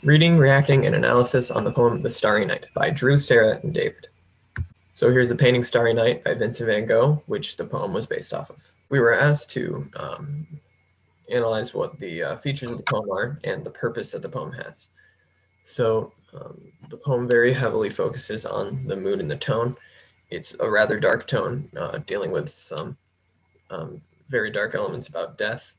Reading, reacting, and analysis on the poem The Starry Night by Drew, Sarah, and David. So here's the painting Starry Night by Vincent van Gogh, which the poem was based off of. We were asked to analyze what the features of the poem are and the purpose that the poem has. So the poem very heavily focuses on the mood and the tone. It's a rather dark tone, dealing with some very dark elements about death.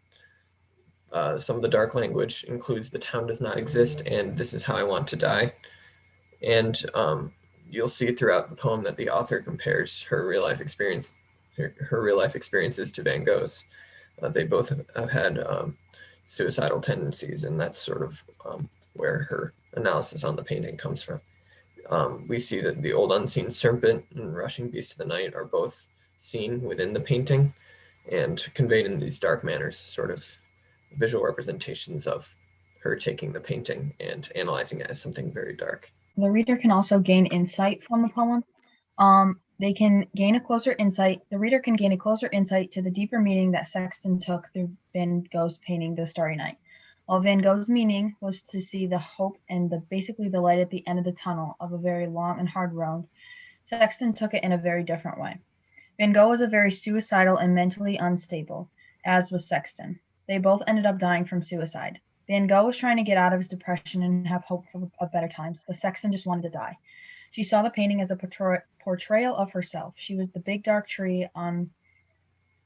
Some of the dark language includes the town does not exist and this is how I want to die. And you'll see throughout the poem that the author compares her real life experiences to Van Gogh's. They both have had suicidal tendencies, and that's sort of where her analysis on the painting comes from. We see that the old unseen serpent and rushing beast of the night are both seen within the painting and conveyed in these dark manners, sort of visual representations of her taking the painting and analyzing it as something very dark. The reader can also gain insight from the poem. The reader can gain a closer insight to the deeper meaning that Sexton took through Van Gogh's painting The Starry Night. While Van Gogh's meaning was to see the hope and basically the light at the end of the tunnel of a very long and hard road, Sexton took it in a very different way. Van Gogh was a very suicidal and mentally unstable, as was Sexton. They both ended up dying from suicide. Van Gogh was trying to get out of his depression and have hope of better times, but Sexton just wanted to die. She saw the painting as a portrayal of herself. She was the big dark tree on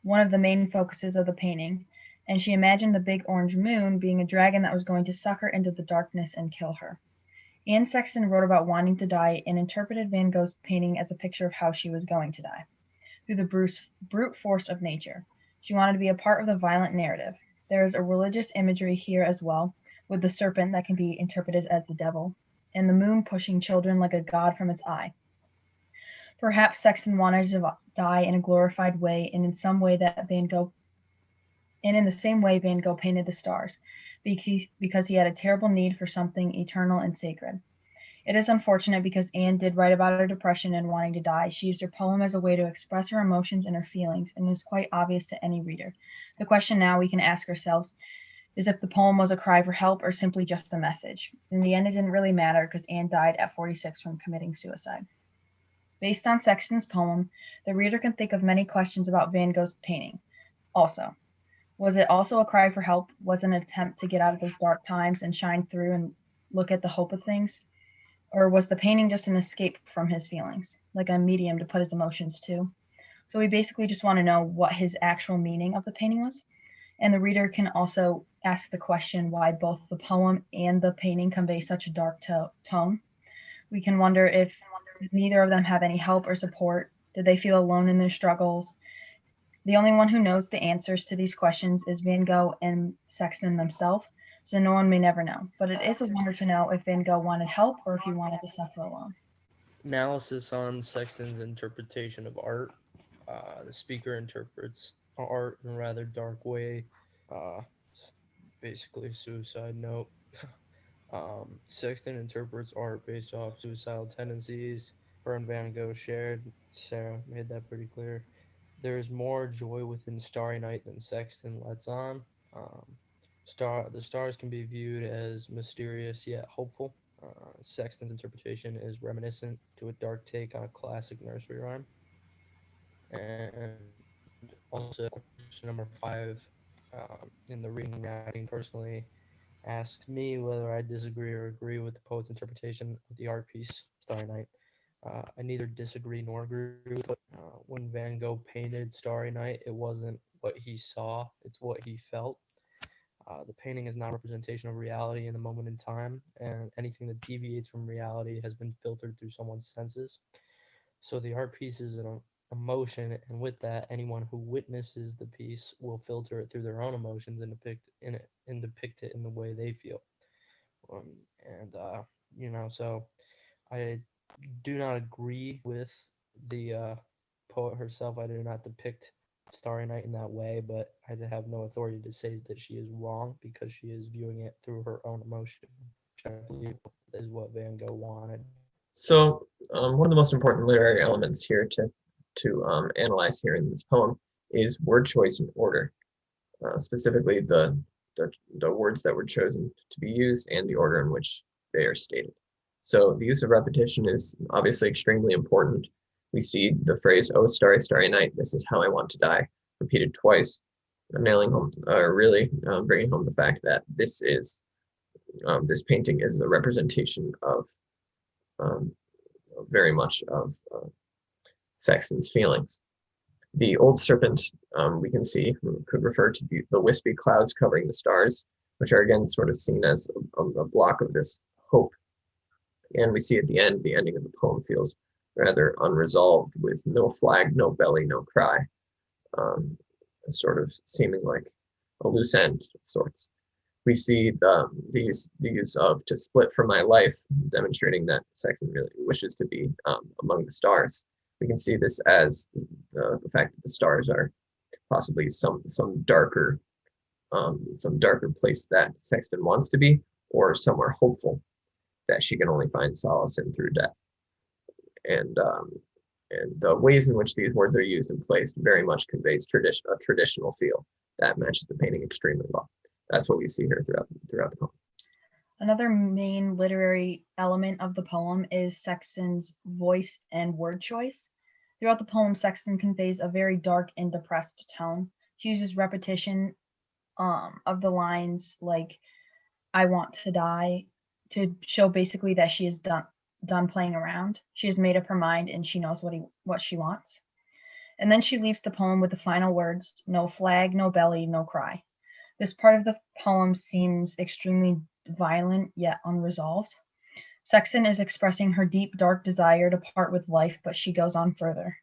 one of the main focuses of the painting, and she imagined the big orange moon being a dragon that was going to suck her into the darkness and kill her. Anne Sexton wrote about wanting to die and interpreted Van Gogh's painting as a picture of how she was going to die, through the brute force of nature. She wanted to be a part of the violent narrative. There is a religious imagery here as well, with the serpent that can be interpreted as the devil, and the moon pushing children like a god from its eye. Perhaps Sexton wanted to die in a glorified way, and in the same way Van Gogh painted the stars, because he had a terrible need for something eternal and sacred. It is unfortunate because Anne did write about her depression and wanting to die. She used her poem as a way to express her emotions and her feelings, and is quite obvious to any reader. The question now we can ask ourselves is if the poem was a cry for help or simply just a message. In the end, it didn't really matter because Anne died at 46 from committing suicide. Based on Sexton's poem, the reader can think of many questions about Van Gogh's painting. Also, was it also a cry for help? Was it an attempt to get out of those dark times and shine through and look at the hope of things? Or was the painting just an escape from his feelings, like a medium to put his emotions to? So we basically just want to know what his actual meaning of the painting was. And the reader can also ask the question why both the poem and the painting convey such a dark tone. We can wonder if neither of them have any help or support. Did they feel alone in their struggles? The only one who knows the answers to these questions is Van Gogh and Sexton themselves, so no one may never know. But it is a wonder to know if Van Gogh wanted help or if he wanted to suffer alone. Analysis on Sexton's interpretation of art. The speaker interprets art in a rather dark way. Basically, a suicide note. Sexton interprets art based off suicidal tendencies. Her and Van Gogh shared. Sarah made that pretty clear. There is more joy within Starry Night than Sexton lets on. Um, the stars can be viewed as mysterious yet hopeful. Sexton's interpretation is reminiscent to a dark take on a classic nursery rhyme. And also, question number 5 in the reading reacting personally asks me whether I disagree or agree with the poet's interpretation of the art piece Starry Night. I neither disagree nor agree with it. When Van Gogh painted Starry Night, it wasn't what he saw, it's what he felt. The painting is not a representation of reality in the moment in time, and anything that deviates from reality has been filtered through someone's senses. So the art piece is an emotion, and with that, anyone who witnesses the piece will filter it through their own emotions and depict it in the way they feel. Um, and so I do not agree with the poet herself. I do not depict Starry Night in that way, but I have no authority to say that she is wrong because she is viewing it through her own emotion, which I believe is what Van Gogh wanted. So one of the most important literary elements here to analyze here in this poem is word choice and order. Specifically, the the words that were chosen to be used and the order in which they are stated. So the use of repetition is obviously extremely important. We see the phrase, "Oh, starry, starry night, this is how I want to die," repeated twice, nailing home, really bringing home the fact that this painting is a representation of very much of Sexton's feelings. The old serpent, we can see, could refer to the wispy clouds covering the stars, which are again sort of seen as a block of this hope. And we see at the ending of the poem feels rather unresolved, with no flag, no belly, no cry, sort of seeming like a loose end of sorts. We see the use of "to split from my life," demonstrating that Sexton really wishes to be among the stars. We can see this as the fact that the stars are possibly some darker place that Sexton wants to be, or somewhere hopeful that she can only find solace in through death. And the ways in which these words are used and placed very much conveys a traditional feel that matches the painting extremely well. That's what we see here throughout the poem. Another main literary element of the poem is Sexton's voice and word choice. Throughout the poem, Sexton conveys a very dark and depressed tone. She uses repetition of the lines like "I want to die" to show basically that she is done playing around. She has made up her mind and she knows what she wants. And then she leaves the poem with the final words, "No flag, no belly, no cry." This part of the poem seems extremely violent yet unresolved. Sexton is expressing her deep, dark desire to part with life, but she goes on further.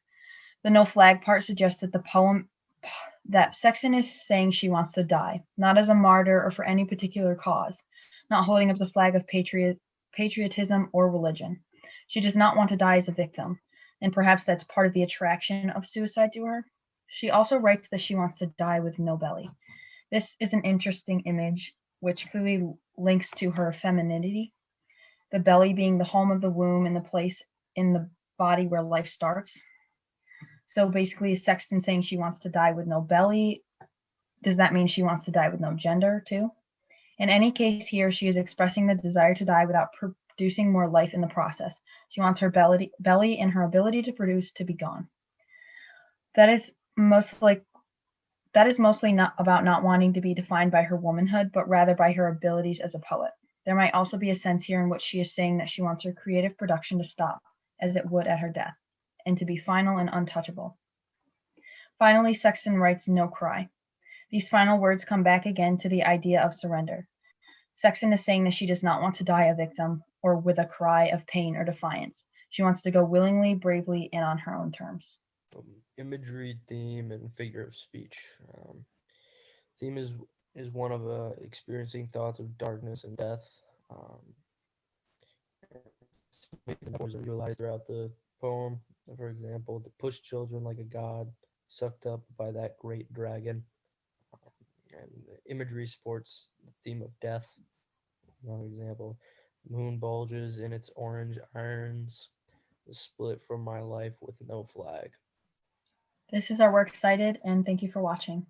The "no flag" part suggests that Sexton is saying she wants to die, not as a martyr or for any particular cause, not holding up the flag of patriotism or religion. She does not want to die as a victim, and perhaps that's part of the attraction of suicide to her. She also writes that she wants to die with no belly. This is an interesting image, which clearly links to her femininity, the belly being the home of the womb and the place in the body where life starts. So basically, is Sexton saying she wants to die with no belly? Does that mean she wants to die with no gender too? In any case, here she is expressing the desire to die without producing more life in the process. She wants her belly and her ability to produce to be gone. That is mostly not about not wanting to be defined by her womanhood, but rather by her abilities as a poet. There might also be a sense here in which she is saying that she wants her creative production to stop, as it would at her death, and to be final and untouchable. Finally, Sexton writes "no cry." These final words come back again to the idea of surrender. Sexton is saying that she does not want to die a victim or with a cry of pain or defiance. She wants to go willingly, bravely, and on her own terms. Imagery, theme, and figure of speech. Theme is one of experiencing thoughts of darkness and death. Metaphors are utilized throughout the poem. For example, to push children like a god, sucked up by that great dragon. And imagery supports the theme of death. Another example, moon bulges in its orange irons, split from my life with no flag. This is our works cited, and thank you for watching.